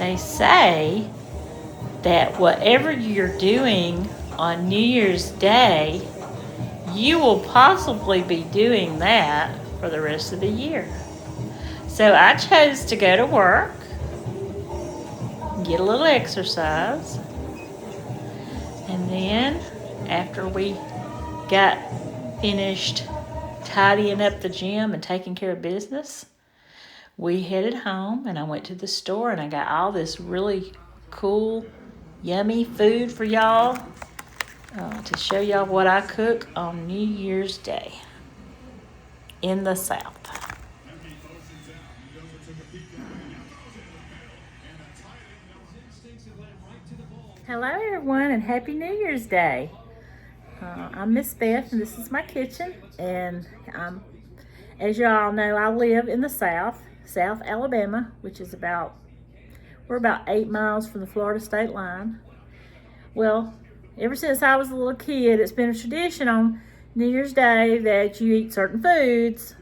They say that whatever you're doing on New Year's Day, you will possibly be doing that for the rest of the year. So I chose to go to work, get a little exercise, and then after we got finished tidying up the gym and taking care of business, we headed home and I went to the store and I got all this really cool, yummy food for y'all to show y'all what I cook on New Year's Day in the South. Hello everyone and Happy New Year's Day. I'm Miss Beth and this is my kitchen, and as y'all know, I live in the South Alabama, which is we're about 8 miles from the Florida state line. Well, ever since I was a little kid, it's been a tradition on New Year's Day that you eat certain foods.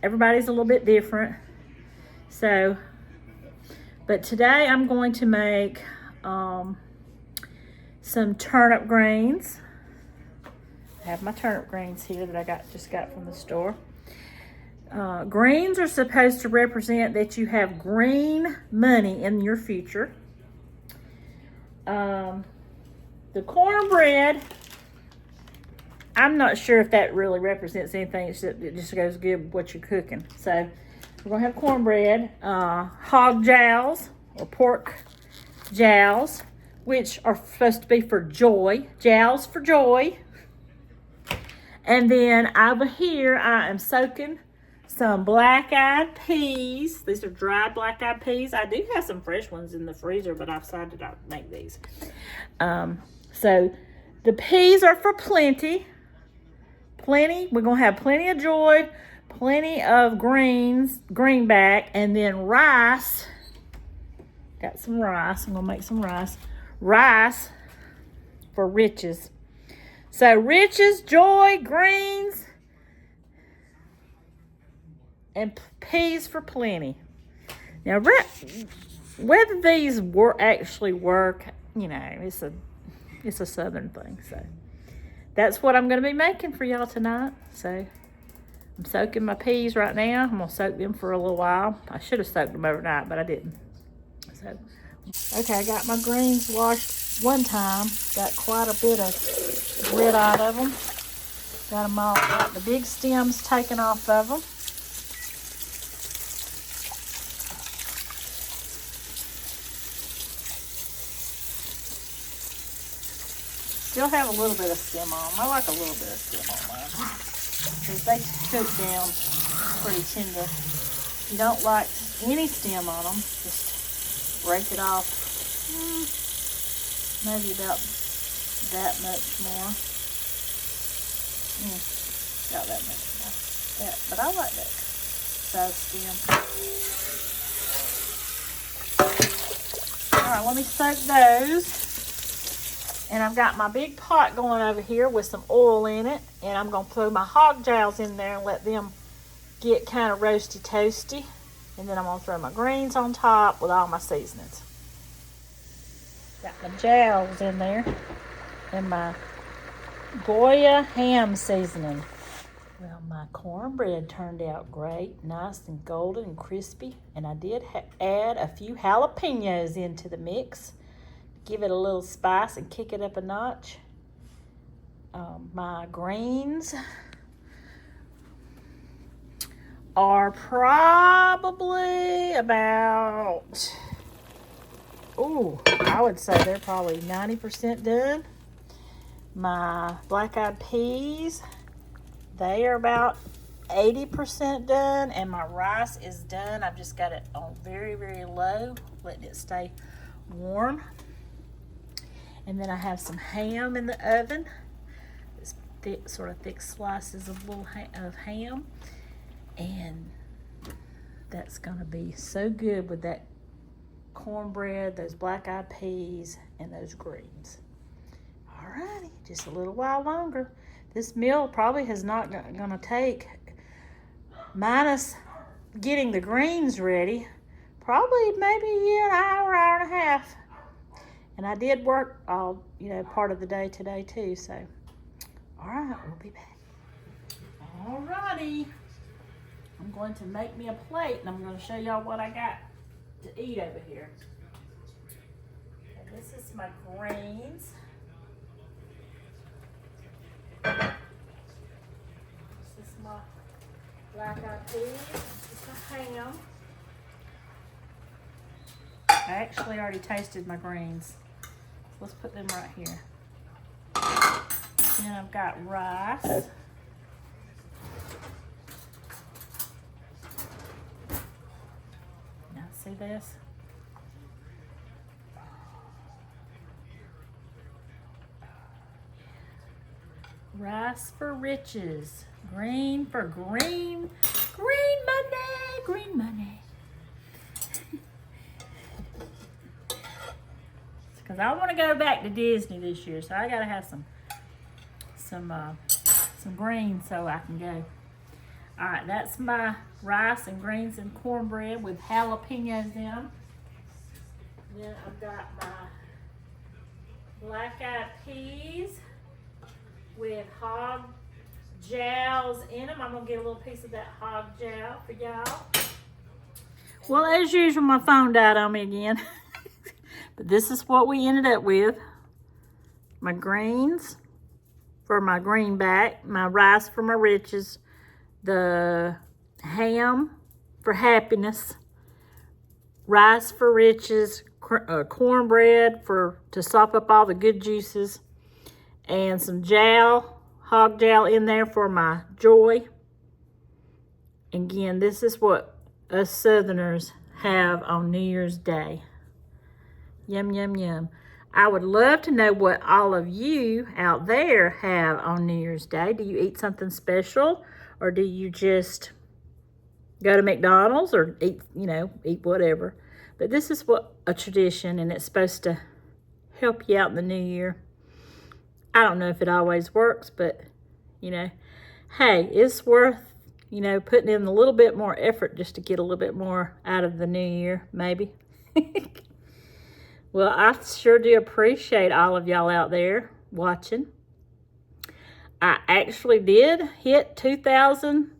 Everybody's a little bit different. But today I'm going to make some turnip greens. I have my turnip greens here that I just got from the store. Greens are supposed to represent that you have green money in your future. The cornbread, I'm not sure if that really represents anything. It just goes good with what you're cooking. So we're going to have cornbread, hog jowls or pork jowls, which are supposed to be for joy. Jowls for joy. And then over here, I am soaking some black-eyed peas. These are dried black-eyed peas. I do have some fresh ones in the freezer, but I've decided to make these. So the peas are for plenty. We're going to have plenty of joy, plenty of greenback, and then rice. Got some rice. I'm going to make some rice. Rice for riches. So riches, joy, greens, and peas for plenty. Now, whether these actually work, it's a southern thing. So that's what I'm going to be making for y'all tonight. So I'm soaking my peas right now. I'm going to soak them for a little while. I should have soaked them overnight, but I didn't. So, okay, I got my greens washed one time. Got quite a bit of grit out of them. Got them all, got the big stems taken off of them. Still have a little bit of stem on them. I like a little bit of stem on mine, because they cook down pretty tender. If you don't like any stem on them, just break it off. Maybe about that much more. About that much more. But I like that size stem. Alright, let me soak those. And I've got my big pot going over here with some oil in it. And I'm going to throw my hog jowls in there and let them get kind of roasty toasty. And then I'm going to throw my greens on top with all my seasonings. Got my jowls in there. And my Goya ham seasoning. Well, my cornbread turned out great. Nice and golden and crispy. And I did add a few jalapenos into the mix. Give it a little spice and kick it up a notch. My greens are probably about, I would say they're probably 90% done. My black-eyed peas, they are about 80% done, and my rice is done. I've just got it on very, very low, letting it stay warm. And then I have some ham in the oven. This thick slices of ham. And that's going to be so good with that cornbread, those black-eyed peas, and those greens. Alrighty, just a little while longer. This meal probably is not going to take, minus getting the greens ready, probably maybe an hour, hour and a half. And I did work all, part of the day today too, so. All right, we'll be back. All righty. I'm going to make me a plate and I'm going to show y'all what I got to eat over here. And this is my greens. This is my black-eyed peas. This is my ham. I actually already tasted my greens. Let's put them right here. Then I've got rice. Now see this? Rice for riches. Green for green. Green money. Green money. Because I want to go back to Disney this year, so I gotta have some greens so I can go. All right, that's my rice and greens and cornbread with jalapenos in them. Then I've got my black-eyed peas with hog jowls in them. I'm gonna get a little piece of that hog jowl for y'all. Well, as usual, my phone died on me again. But this is what we ended up with. My greens for my greenback, my rice for my riches, the ham for happiness, rice for riches, cornbread to sop up all the good juices, and some hog jowl in there for my joy. Again, this is what us Southerners have on New Year's Day. Yum, yum, yum. I would love to know what all of you out there have on New Year's Day. Do you eat something special? Or do you just go to McDonald's or eat whatever? But this is a tradition, and it's supposed to help you out in the new year. I don't know if it always works, but, hey, it's worth, putting in a little bit more effort just to get a little bit more out of the new year, maybe. Well, I sure do appreciate all of y'all out there watching. I actually did hit 2,000,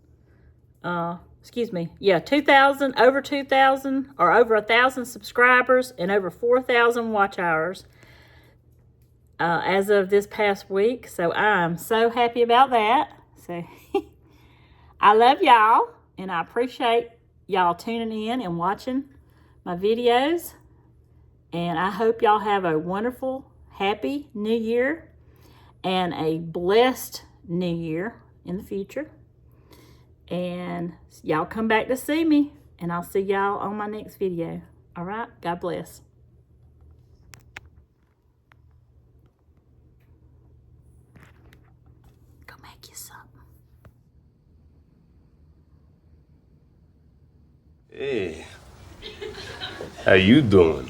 2,000, over 2,000, or over 1,000 subscribers and over 4,000 watch hours as of this past week. So I'm so happy about that. So I love y'all, and I appreciate y'all tuning in and watching my videos. And I hope y'all have a wonderful, happy new year and a blessed new year in the future. And y'all come back to see me, and I'll see y'all on my next video. All right? God bless. Go make you something. Hey, how you doing?